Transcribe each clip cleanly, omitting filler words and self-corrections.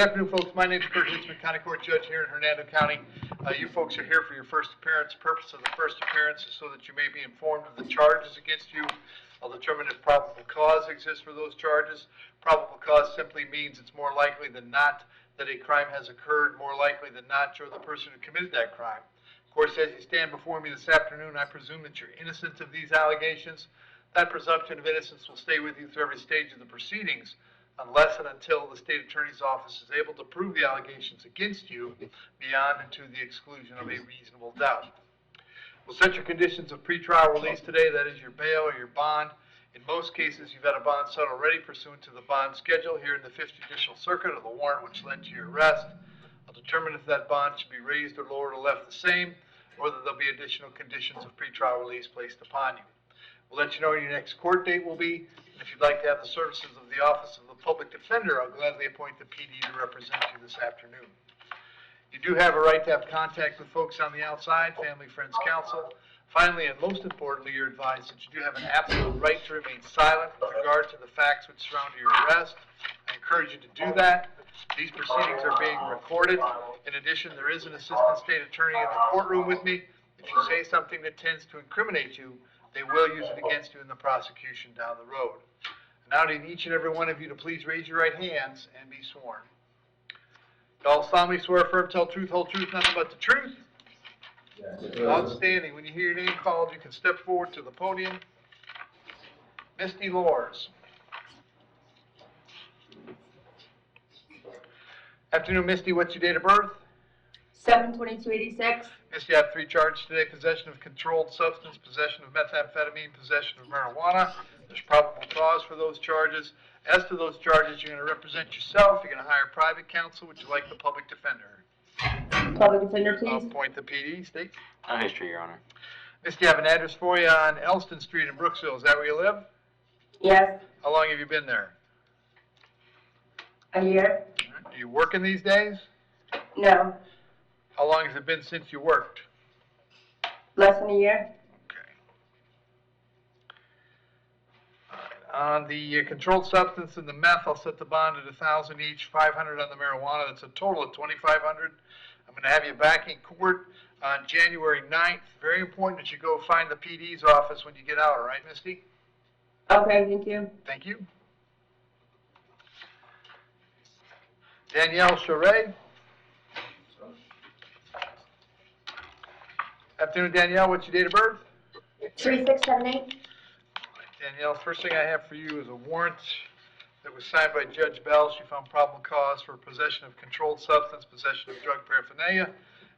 Good afternoon, folks. My name is Hitzemann, County Court Judge here in Hernando County. You folks are here for your first appearance. Purpose of the first appearance is so that you may be informed of the charges against you. I'll determine if probable cause exists for those charges. Probable cause simply means it's more likely than not that a crime has occurred, more likely than not you're the person who committed that crime. Of course, as you stand before me this afternoon, I presume that you're innocent of these allegations. That presumption of innocence will stay with you through every stage of the proceedings, unless and until the state attorney's office is able to prove the allegations against you beyond and to the exclusion of a reasonable doubt. We'll set your conditions of pretrial release today, that is your bail or your bond. In most cases, you've had a bond set already pursuant to the bond schedule here in the 5th Judicial Circuit of the warrant which led to your arrest. I'll determine if that bond should be raised or lowered or left the same, or that there'll be additional conditions of pretrial release placed upon you. We'll let you know when your next court date will be. If you'd like to have the services of the Office of the Public Defender, I'll gladly appoint the PD to represent you this afternoon. You do have a right to have contact with folks on the outside, family, friends, counsel. Finally, and most importantly, you're advised that you do have an absolute right to remain silent with regard to the facts which surround your arrest. I encourage you to do that. These proceedings are being recorded. In addition, there is an assistant state attorney in the courtroom with me. If you say something that tends to incriminate you, they will use it against you in the prosecution down the road. Now I need each and every one of you to please raise your right hands and be sworn. You all solemnly swear, affirm, tell truth, whole truth, nothing but the truth? Yes. Outstanding. When you hear your name called, you can step forward to the podium. Misty Lors. Afternoon, Misty. What's your date of birth? 7/22/86. Misty, I have 3 charges today: possession of controlled substance, possession of methamphetamine, possession of marijuana. There's probable cause for those charges. As to those charges, you're going to represent yourself. You're going to hire private counsel. Would you like the public defender? Public defender, please. I'll appoint the PD. State. No history, Your Honor. Misty, I have an address for you on Elston Street in Brooksville. Is that where you live? Yes. How long have you been there? A year. Are you working these days? No. How long has it been since you worked? Less than a year. On the controlled substance and the meth, I'll set the bond at $1,000 each, $500 on the marijuana. That's a total of $2,500. I'm going to have you back in court on January 9th. Very important that you go find the PD's office when you get out, all right, Misty? Okay, thank you. Thank you. Danielle Charest. Afternoon, Danielle. What's your date of birth? 3678. Danielle, first thing I have for you is a warrant that was signed by Judge Bell. She found probable cause for possession of controlled substance, possession of drug paraphernalia,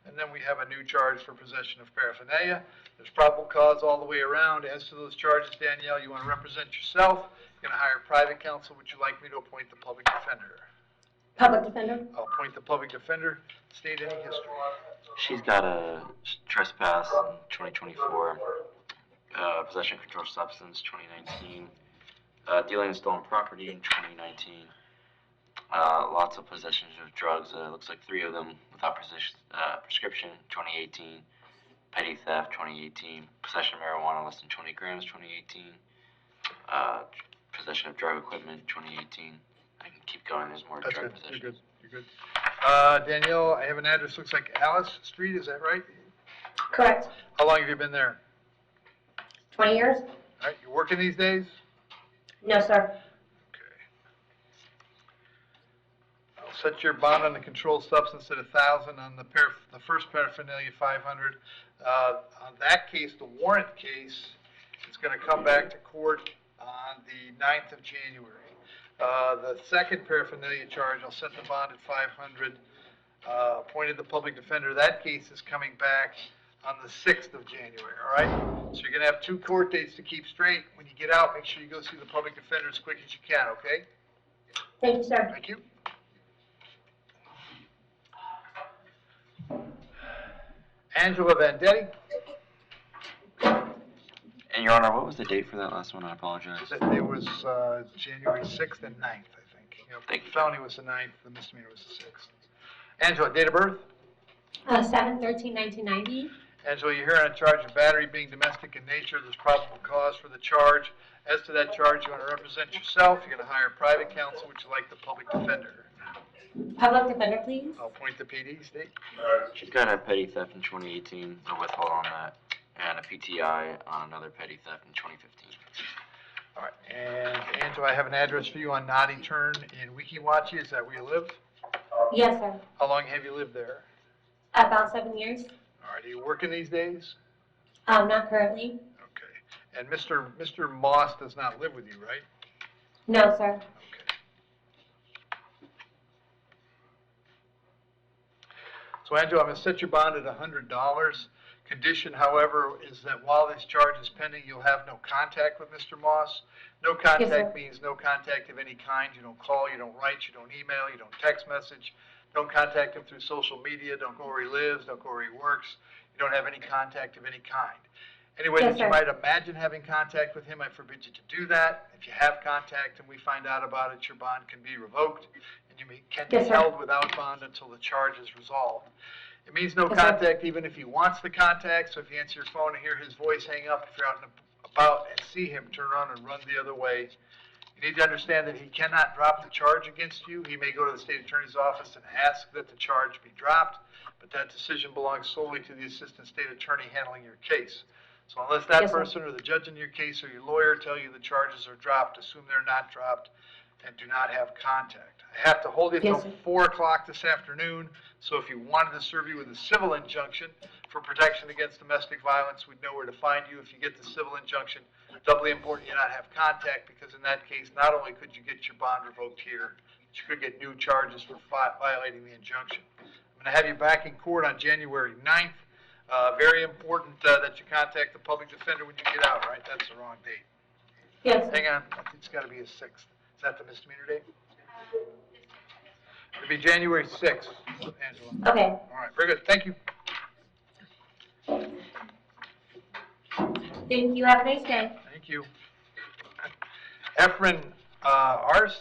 and then we have a new charge for possession of paraphernalia. There's probable cause all the way around. As to those charges, Danielle, you want to represent yourself. You're going to hire private counsel. Would you like me to appoint the public defender? Public defender. I'll appoint the public defender. State any history. She's got a trespass in 2024, possession of controlled substance 2019, dealing in stolen property in 2019, lots of possessions of drugs, looks like 3 of them without prescription 2018, petty theft 2018, possession of marijuana less than 20 grams 2018, possession of drug equipment 2018. I can keep going, there's more That's drug good. possessions. You're good. You're good. Danielle, I have an address, looks like Alice Street, is that right? Correct. How long have you been there? 20 years? All right, you working these days? No, sir. Okay. I'll set your bond on the controlled substance at $1,000, on the first paraphernalia $500. On that case, the warrant case, is going to come back to court on the 9th of January. The second paraphernalia charge, I'll set the bond at $500. Appointed the public defender. That case is coming back on the 6th of January, all right? So you're going to have 2 court dates to keep straight. When you get out, make sure you go see the public defender as quick as you can, okay? Thank you, sir. Thank you. Angela Vendetti. And Your Honor, what was the date for that last one? I apologize. It was January 6th and 9th, I think. Yep. Thank you. The felony was the 9th, the misdemeanor was the 6th. Angela, date of birth? 7/13/1990. Angela, you're here on a charge of battery being domestic in nature. There's probable cause for the charge. As to that charge, you want to represent yourself. You're going to hire private counsel. Would you like the public defender? Public defender, please. I'll appoint the PD. State. She's got a petty theft in 2018, a withhold on that, and a PTI on another petty theft in 2015. All right, and do I have an address for you on Naughty Turn in Weekiwachi? Is that where you live? Yes, sir. How long have you lived there? About 7 years. All right, are you working these days? Not currently. Okay, and Mr. Moss does not live with you, right? No, sir. Okay. So Andrew, I'm going to set your bond at $100. Condition, however, is that while this charge is pending, you'll have no contact with Mr. Moss. No contact means no contact of any kind. You don't call, you don't write, you don't email, you don't text message. Don't contact him through social media. Don't go where he lives. Don't go where he works. You don't have any contact of any kind. Any way that you might imagine having contact with him, I forbid you to do that. If you have contact and we find out about it, your bond can be revoked, and you can be held without bond until the charge is resolved. It means no contact even if he wants the contact, so if you answer your phone and hear his voice, hang up. If you're out and about and see him, turn around and run the other way. You need to understand that he cannot drop the charge against you. He may go to the state attorney's office and ask that the charge be dropped, but that decision belongs solely to the assistant state attorney handling your case. So unless that person or the judge in your case or your lawyer tell you the charges are dropped, assume they're not dropped and do not have contact. I have to hold you until 4 o'clock this afternoon, so if you wanted to serve you with a civil injunction for protection against domestic violence, we'd know where to find you. If you get the civil injunction, doubly important you not have contact, because in that case, not only could you get your bond revoked here, but you could get new charges for violating the injunction. I'm going to have you back in court on January 9th. Very important that you contact the public defender when you get out, right? That's the wrong date. Yes. Hang on, I think it's got to be a 6th. Is that the misdemeanor date? It'll be January 6th, Angela. Okay. All right, very good. Thank you. Thank you. Have a nice day. Thank you. Efren Ars?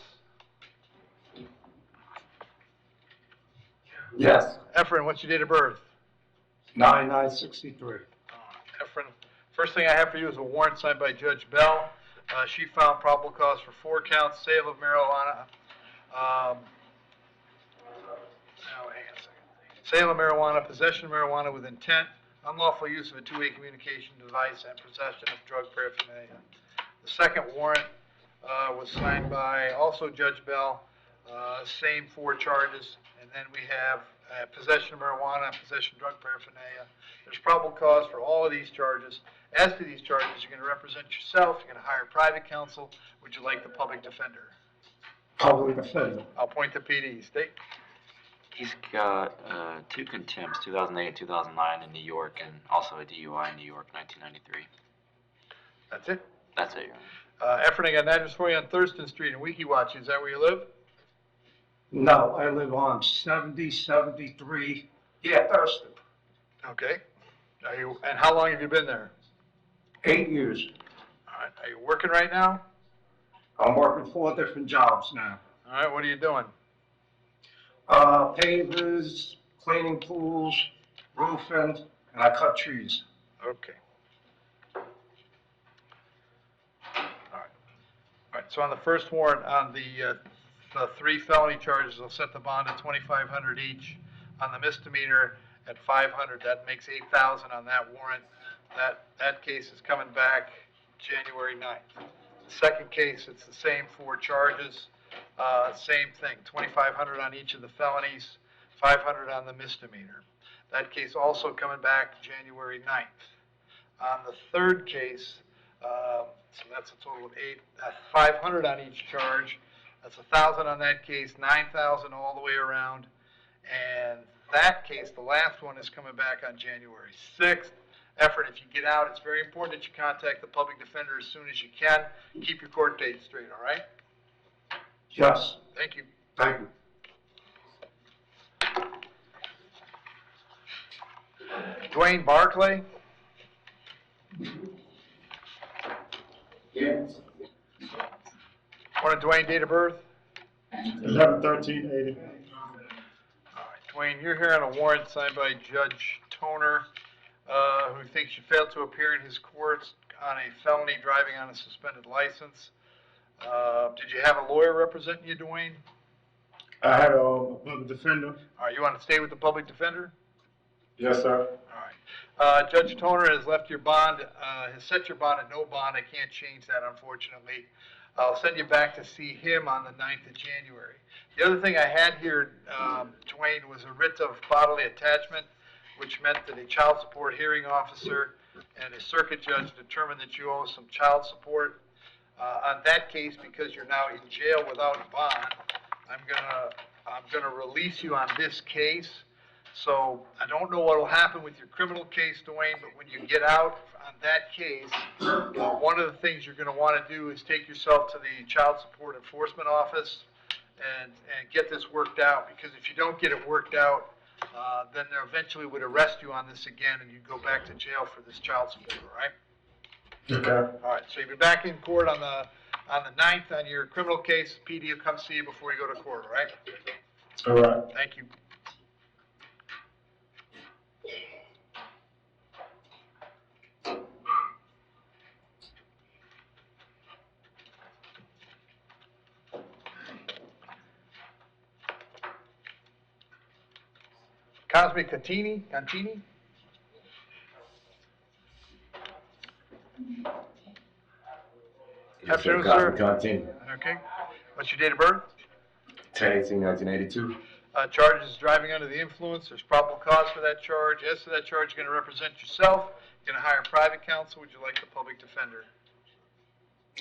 Yes, Efren, what's your date of birth? 9963. Efren, first thing I have for you is a warrant signed by Judge Bell. She found probable cause for 4 counts, sale of marijuana. Hang on a second. Sale of marijuana, possession of marijuana with intent, unlawful use of a two-way communication device, and possession of drug paraphernalia. The second warrant was signed by also Judge Bell, same 4 charges, and then we have possession of marijuana, possession of drug paraphernalia. There's probable cause for all of these charges. As to these charges, you're going to represent yourself, you're going to hire private counsel. Would you like the public defender? Public defender. I'll point to PD. State. He's got 2 contempts, 2008 and 2009 in New York, and also a DUI in New York, 1993. That's it? That's it, Your Honor. Efren, I got an address for you on Thurston Street in Weekiwachi. Is that where you live? No, I live on 7073. Yeah, Thurston. Okay. And how long have you been there? 8 years. All right. Are you working right now? I'm working 4 different jobs now. All right. What are you doing? Pavers, cleaning pools, roofing, and I cut trees. Okay. All right. So on the first warrant, on the 3 felony charges, they'll set the bond at $2,500 each. On the misdemeanor at $500, that makes $8,000 on that warrant. That case is coming back January 9th. The second case, it's the same 4 charges, same thing, $2,500 on each of the felonies, $500 on the misdemeanor. That case also coming back January 9th. On the third case, so that's a total of 500 on each charge. That's $1,000 on that case, $9,000 all the way around. And that case, the last one, is coming back on January 6th. Effort, if you get out, it's very important that you contact the public defender as soon as you can. Keep your court date straight, all right? Yes. Thank you. Thank you. Dwayne Barclay? Yes. What is Dwayne, date of birth? 11/13/80. All right, Dwayne, you're here on a warrant signed by Judge Toner, who thinks you failed to appear in his courts on a felony driving on a suspended license. Did you have a lawyer representing you, Dwayne? I had a public defender. All right, you want to stay with the public defender? Yes, sir. All right. Judge Toner has left your bond, has set your bond at no bond. I can't change that, unfortunately. I'll send you back to see him on the 9th of January. The other thing I had here, Dwayne, was a writ of bodily attachment, which meant that a child support hearing officer and a circuit judge determined that you owe some child support. On that case, because you're now in jail without a bond, I'm gonna release you on this case. So I don't know what will happen with your criminal case, Dwayne, but when you get out on that case, one of the things you're gonna wanna do is take yourself to the Child Support Enforcement Office and get this worked out, because if you don't get it worked out, then they eventually would arrest you on this again and you'd go back to jail for this child support, all right? Okay. All right, so you'll be back in court on the 9th on your criminal case. PD will come see you before you go to court, all right? All right. Thank you. Cosme Cantini? Yes, sir. Afternoon, sir. Continue. Okay. What's your date of birth? 10/18/1982. Charges driving under the influence. There's probable cause for that charge. As to that charge, you're going to represent yourself. You're going to hire private counsel. Would you like the public defender?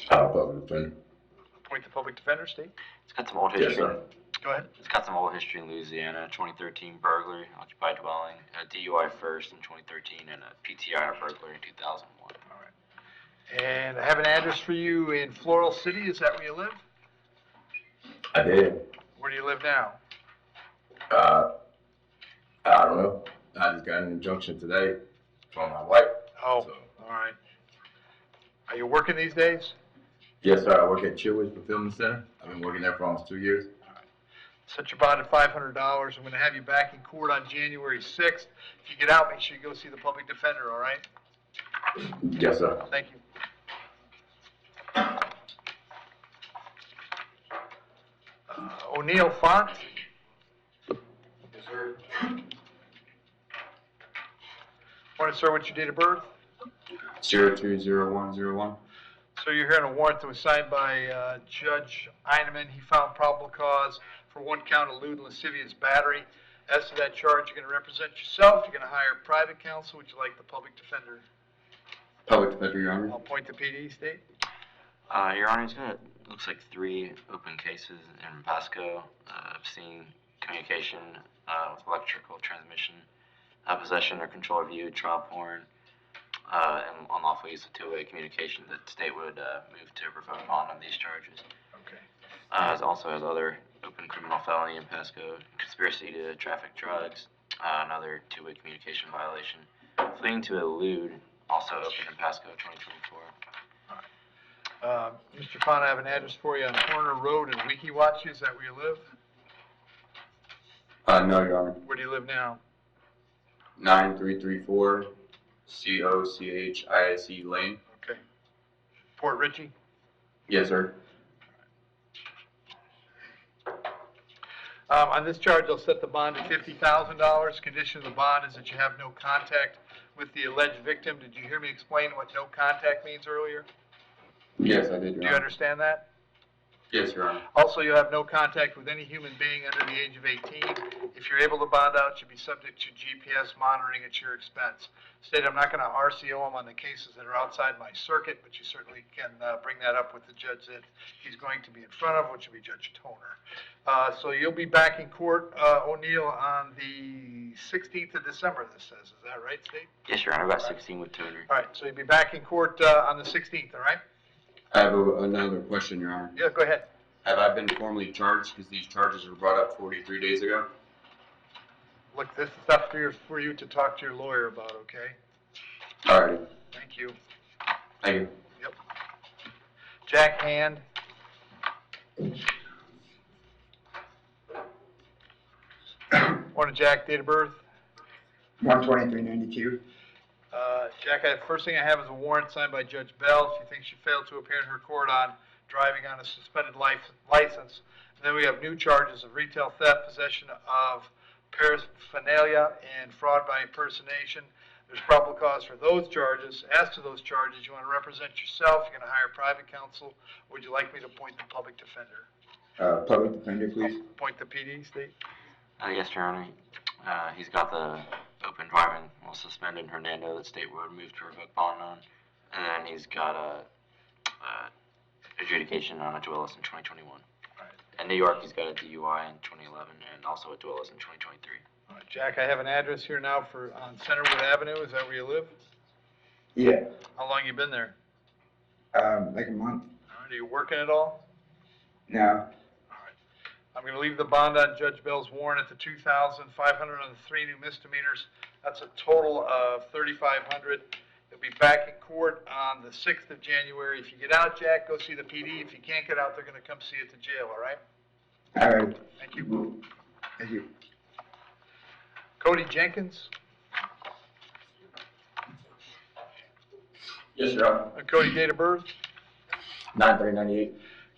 Public defender. Appoint the public defender, State. It's got some old Yes, history. sir. Go ahead. It's got some old history in Louisiana. 2013 burglary, occupied dwelling, a DUI first in 2013, and a PTI burglary in 2001. All right. And I have an address for you in Floral City. Is that where you live? I did. Where do you live now? I don't know. I just got an injunction today from my wife. Oh, So, all right. Are you working these days? yes, sir. I work at Chilwich Fulfillment Center. I've been working there for almost 2 years. Set your bond at $500. I'm going to have you back in court on January 6th. If you get out, make sure you go see the public defender, all right? Yes, sir. Thank you. O'Neill Font? Yes, sir. Morning, sir. What's your date of birth? 020101. So you're here on a warrant that was signed by Judge Heineman. He found probable cause for one count of lewd and lascivious battery. As to that charge, you're going to represent yourself. You're going to hire private counsel. Would you like the public defender? Public defender, Your Honor. I'll point to PD, State. Your Honor, it's got, looks like 3 open cases in Pasco, obscene communication with electrical transmission, possession or control of viewed child porn, and unlawful use of two-way communication. That state would move to revoke on these charges. Okay. It also has other open criminal felony in Pasco, conspiracy to traffic drugs, another two-way communication violation, fleeing to elude, also open in Pasco, 2024. Mr. Font, I have an address for you on Corner Road in Weekiwachi. Is that where you live? No, Your Honor. Where do you live now? 9334 COCHISE Lane. Okay. Port Richey? Yes, sir. On this charge, I'll set the bond at $50,000. Condition of the bond is that you have no contact with the alleged victim. Did you hear me explain what no contact means earlier? Yes, I did, Your Do you Honor. understand that? Yes, Your Honor. Also, you have no contact with any human being under the age of 18. If you're able to bond out, you'll be subject to GPS monitoring at your expense. State, I'm not going to RCO him on the cases that are outside my circuit, but you certainly can bring that up with the judge that he's going to be in front of, which will be Judge Toner. So you'll be back in court, O'Neill, on the 16th of December, this says. Is that right, State? Yes, Your Honor, about 16 with Toner. All right, so you'll be back in court on the 16th, all right? I have another question, Your Honor. Yeah, go ahead. Have I been formally charged because these charges were brought up 43 days ago? Look, this is stuff for you to talk to your lawyer about, okay? Alrighty. Thank you. Thank you. Yep. Jack Hand. Morning, Jack. Date of birth? 12392. Jack, first thing I have is a warrant signed by Judge Bell. She thinks you failed to appear in her court on driving on a suspended license. And then we have new charges of retail theft, possession of paraphernalia, and fraud by impersonation. There's probable cause for those charges. As to those charges, you want to represent yourself, you're going to hire private counsel. Would you like me to appoint the public defender? Public defender, please. Appoint the PD, State? Yes, Your Honor. He's got the open driving while suspended in Hernando that state would move to revoke bond on. And then he's got a adjudication on a duelist in 2021. Right. In New York, he's got a DUI in 2011 and also a duelist in 2023. All right, Jack, I have an address here now on Centerwood Avenue. Is that where you live? Yeah. How long you been there? Like a month. All right, are you working at all? Now. I'm going to leave the bond on Judge Bell's warrant at the $2,500 on the 3 new misdemeanors. That's a total of $3,500. You'll be back in court on the 6th of January. If you get out, Jack, go see the PD. If you can't get out, they're going to come see you at the jail, all right? All right. Thank you. Thank you. Cody Jenkins. Yes, sir. Cody, date of birth? 9/30/98.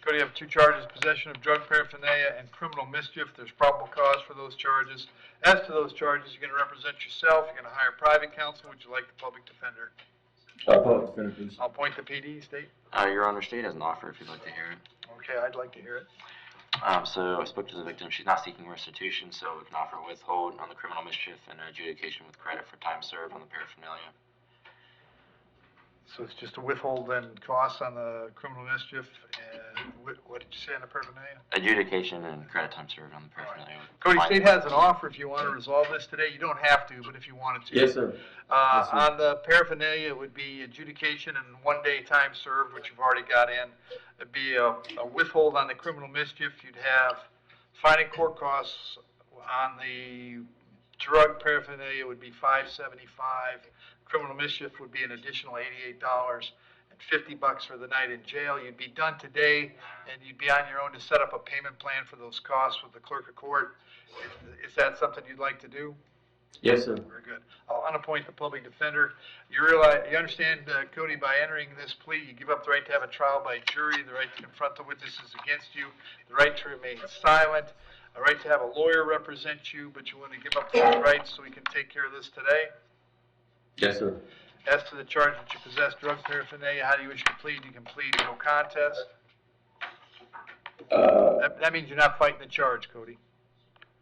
Cody, you have 2 charges, possession of drug paraphernalia and criminal mischief. There's probable cause for those charges. As to those charges, you're going to represent yourself. You're going to hire private counsel. Would you like the public defender? Public defender, please. I'll appoint the PD, State. Your Honor, state has an offer if you'd like to hear it. Okay, I'd like to hear it. So I spoke to the victim. She's not seeking restitution, so we can offer withhold on the criminal mischief and adjudication with credit for time served on the paraphernalia. So it's just a withhold and costs on the criminal mischief, and what did you say on the paraphernalia? Adjudication and credit time served on the paraphernalia. Cody, State has an offer if you want to resolve this today. You don't have to, but if you wanted to. Yes, sir. Yes, sir. On the paraphernalia, it would be adjudication and 1-day time served, which you've already got in. It'd be a withhold on the criminal mischief. You'd have fine and court costs on the drug paraphernalia would be $575. Criminal mischief would be an additional $88 and $50 for the night in jail. You'd be done today, and you'd be on your own to set up a payment plan for those costs with the clerk of court. Is that something you'd like to do? Yes, sir. Very good. I'll unappoint the public defender. You understand, Cody, by entering this plea, you give up the right to have a trial by jury, the right to confront the witnesses against you, the right to remain silent, a right to have a lawyer represent you, but you want to give up those rights so we can take care of this today. Yes, sir. As to the charge that you possess drug paraphernalia, how do you wish to plead? You can plead no contest. That means you're not fighting the charge, Cody.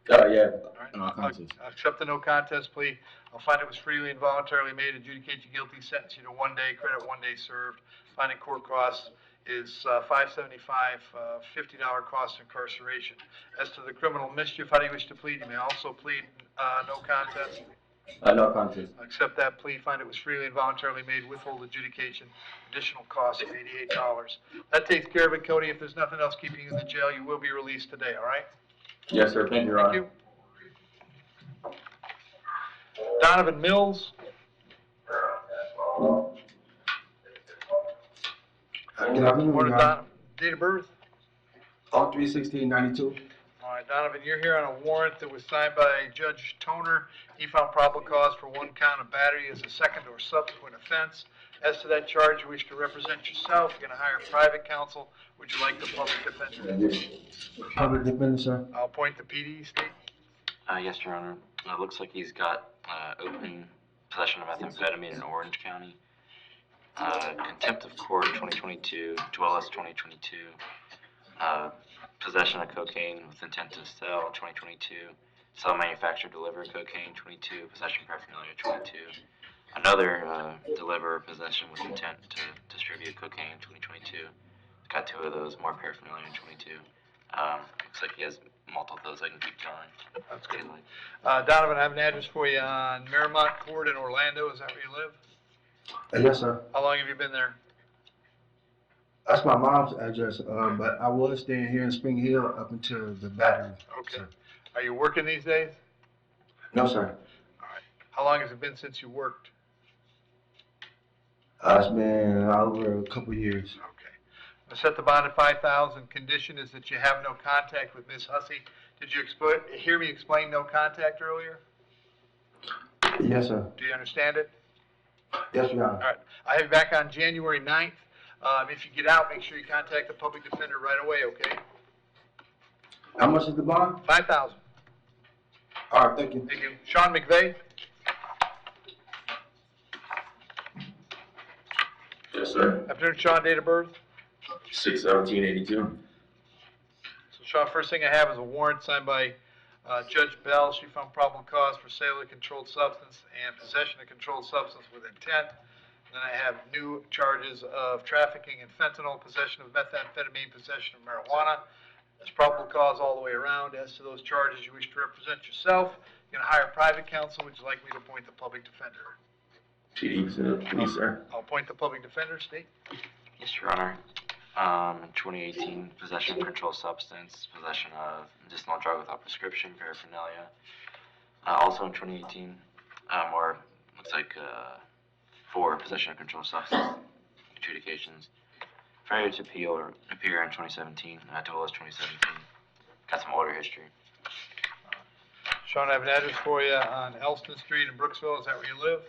Yeah. All right. No contest. I'll accept the no contest plea. I'll find it was freely and voluntarily made, adjudicate you guilty, sentence you to 1 day, credit 1 day served. Finding court costs is $575, $50 cost of incarceration. As to the criminal mischief, how do you wish to plead? You may also plead no contest. No contest. Accept that plea, find it was freely and voluntarily made, withhold adjudication, additional cost of $88. That takes care of it, Cody. If there's nothing else keeping you in the jail, you will be released today, all right? Yes, sir. Thank you, Your Honor. Thank you. Donovan Mills. Good afternoon, Morning, Your Donovan. Date of birth? 03/16/92. All right, Donovan, you're here on a warrant that was signed by Judge Toner. He found probable cause for 1 count of battery as a second or subsequent offense. As to that charge, you wish to represent yourself. You're going to hire private counsel. Would you like the public defender? Public defender, sir. I'll appoint the PD, State. Yes, Your Honor. It looks like he's got open possession of methamphetamine in Orange County. Contempt of court 2022, duelist 2022. Possession of cocaine with intent to sell 2022. Sell, manufacture, deliver cocaine 22. Possession paraphernalia 22. Another deliver possession with intent to distribute cocaine 2022. Got 2 of those, more paraphernalia in 22. Looks like he has multiple of those. I can keep going. That's good. Donovan, I have an address for you on Miramont Court in Orlando. Is that where you live? Yes, sir. How long have you been there? That's my mom's address, but I was staying here in Spring Hill up until the battery. Okay. Sir. Are you working these days? No, sir. How long has it been since you worked? It's been over a couple years. Okay. I set the bond at $5,000. Condition is that you have no contact with Miss Hussey. Did you hear me explain no contact earlier? Yes, sir. Do you understand it? Yes, Your Honor. All right. I have you back on January 9th. If you get out, make sure you contact the public defender right away, okay? How much is the bond? $5,000. All right, thank you. Thank you. Sean McVeigh? Yes, sir. Afternoon, Sean, date of birth? 6/17/82. So Sean, first thing I have is a warrant signed by Judge Bell. She found probable cause for sale of controlled substance and possession of controlled substance with intent. Then I have new charges of trafficking in fentanyl, possession of methamphetamine, possession of marijuana. There's probable cause all the way around. As to those charges, you wish to represent yourself. You're going to hire private counsel. Would you like me to appoint the public defender? PD, please, sir. I'll appoint the public defender, State. Yes, Your Honor. In 2018, possession of controlled substance, possession of medicinal drug without prescription, paraphernalia. Also in 2018, or looks like 4 possession of controlled substance adjudications. Failure to appear in 2017, as well as 2017. Got some order history. Sean, I have an address for you on Elston Street in Brooksville. Is that where you live?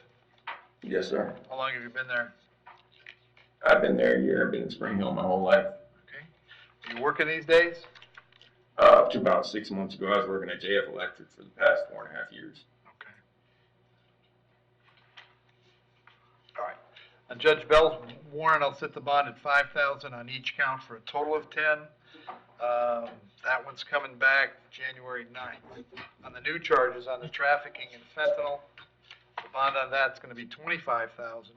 Yes, sir. How long have you been there? I've been there a year. I've been in Spring Hill my whole life. Okay. Are you working these days? Up to about 6 months ago, I was working at JF Electric for the past 4.5 years. Okay. All right. On Judge Bell's warrant, I'll set the bond at $5,000 on each count for a total of 10. That one's coming back January 9th. On the new charges, on the trafficking in fentanyl, the bond on that's going to be $25,000.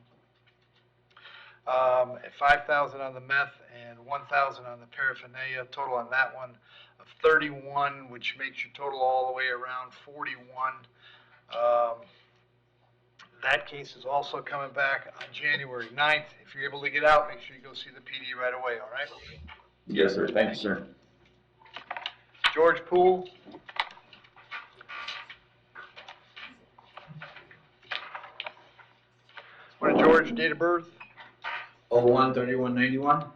At $5,000 on the meth and $1,000 on the paraphernalia. Total on that one of 31, which makes your total all the way around 41. That case is also coming back on January 9th. If you're able to get out, make sure you go see the PD right away, all right? Yes, sir. Thank you, sir. George Poole. Morning, George, date of birth? 01/31/91.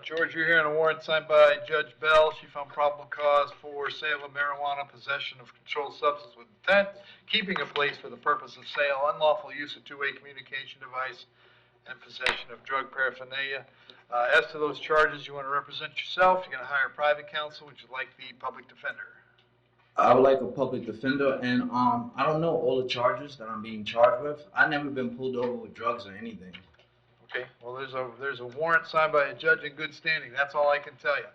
George, you're here on a warrant signed by Judge Bell. She found probable cause for sale of marijuana, possession of controlled substance with intent, keeping a place for the purpose of sale, unlawful use of two-way communication device, and possession of drug paraphernalia. As to those charges, you want to represent yourself. You're going to hire private counsel. Would you like the public defender? I would like a public defender, and I don't know all the charges that I'm being charged with. I've never been pulled over with drugs or anything. Okay, well, there's a warrant signed by a judge in good standing. That's all I can tell you.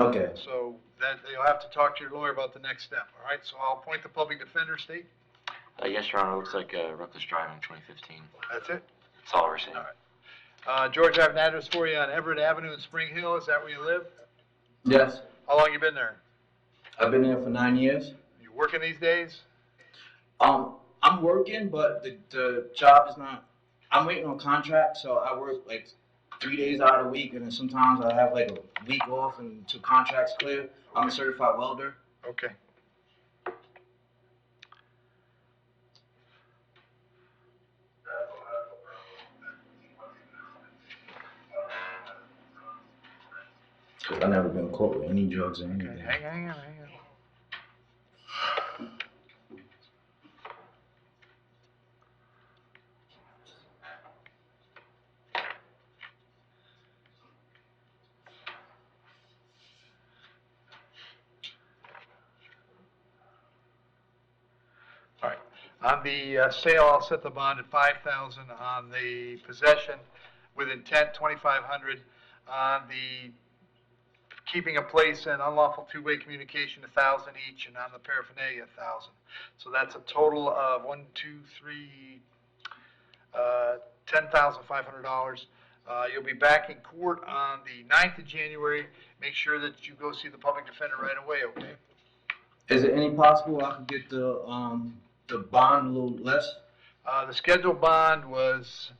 Okay. So that you'll have to talk to your lawyer about the next step, all right? So I'll appoint the public defender, State. Yes, Your Honor. Looks like reckless driving 2015. That's it? That's all we're seeing. All right. George, I have an address for you on Everett Avenue in Spring Hill. Is that where you live? Yes, How long you been there? I've been there for 9 years. You working these days? I'm working, but the job is not. I'm waiting on contract, so I work like 3 days out of the week, and then sometimes I have like a week off until contract's clear. I'm a certified welder. Okay. Cause I've never been caught with any drugs or Okay, anything. hang on. All right. On the sale, I'll set the bond at $5,000. On the possession with intent, $2,500. On the keeping a place and unlawful two-way communication, $1,000 each, and on the paraphernalia, $1,000. So that's a total of $10,500. You'll be back in court on the 9th of January. Make sure that you go see the public defender right away, okay? Is it any possible I could get the bond a little less? The scheduled bond was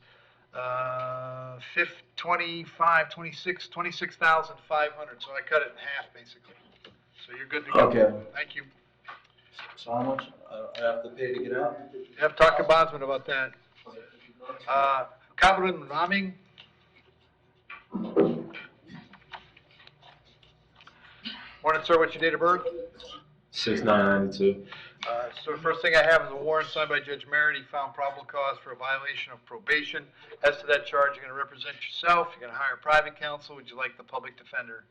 26,500, so I cut it in half, basically. So you're good to go. Okay. Thank you. So how much I have to pay to get out? You have to talk to Bondsman about that. Kabalin Raming. Morning, sir. What's your date of birth? 6992. So the first thing I have is a warrant signed by Judge Merritt. He found probable cause for a violation of probation. As to that charge, you're going to represent yourself. You're going to hire private counsel. Would you like the public defender?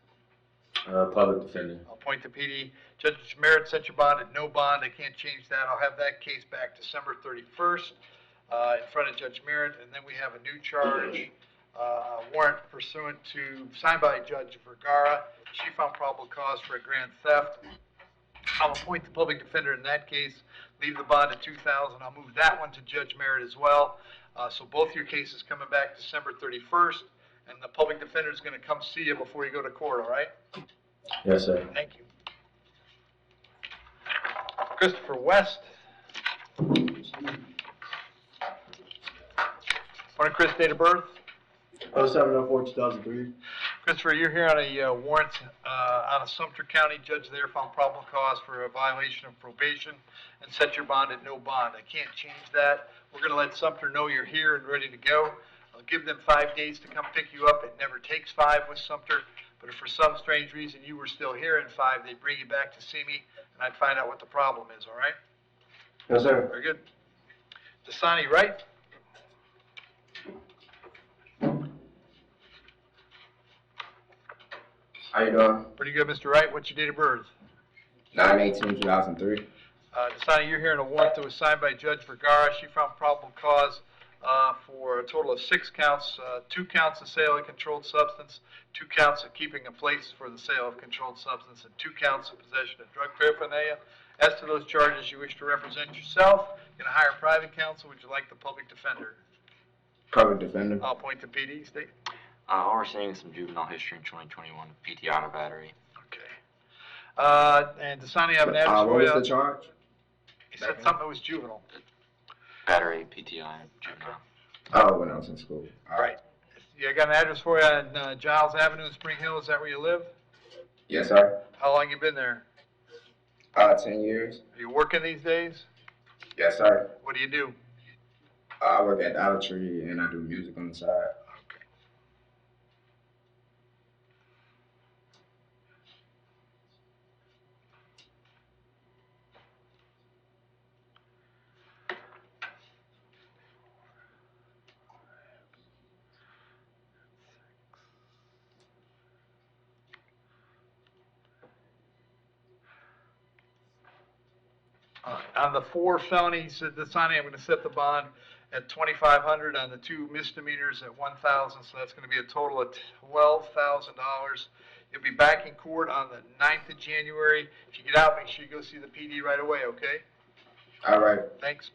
Public defender. I'll appoint the PD. Judge Merritt set your bond at no bond. I can't change that. I'll have that case back December 31st in front of Judge Merritt. And then we have a new charge, warrant pursuant to, signed by Judge Vergara. She found probable cause for a grand theft. I'll appoint the public defender in that case, leave the bond at $2,000. I'll move that one to Judge Merritt as well. So both your cases coming back December 31st, and the public defender is going to come see you before you go to court, all right? Yes, sir. Thank you. Christopher West. Morning, Chris, date of birth? 0704-2003. Christopher, you're here on a warrant out of Sumter County. Judge there found probable cause for a violation of probation and set your bond at no bond. I can't change that. We're going to let Sumter know you're here and ready to go. I'll give them 5 days to come pick you up. It never takes 5 with Sumter, but if for some strange reason you were still here in 5, they'd bring you back to see me, and I'd find out what the problem is, all right? Yes, sir. Very good. Dasani, right? How you doing? Pretty good, Mr. Wright. What's your date of birth? 9/18/2003. Dasani, you're here in a warrant that was signed by Judge Vergara. She found probable cause for a total of 6 counts, 2 counts of sale of controlled substance, 2 counts of keeping a place for the sale of controlled substance, and 2 counts of possession of drug paraphernalia. As to those charges, you wish to represent yourself. You're going to hire private counsel. Would you like the public defender? Public defender. I'll appoint the PD. State. Overseeing some juvenile history in 2021, PT auto battery. Okay. And Dasani, I have an address What for was you. the charge? He said something that was juvenile. Battery, PTI, juvenile. Oh, when I was in school. All right. Yeah, I got an address for you on Giles Avenue in Spring Hill. Is that where you live? Yes, sir. How long you been there? 10 years. Are you working these days? Yes, sir. What do you do? I work at Dollar Tree and I do music on the side. Okay. All right. On the 4 felonies, Dasani, I'm going to set the bond at $2,500. On the 2 misdemeanors at $1,000. So that's going to be a total of $12,000. You'll be back in court on the 9th of January. If you get out, make sure you go see the PD right away. Okay? All right. Thanks.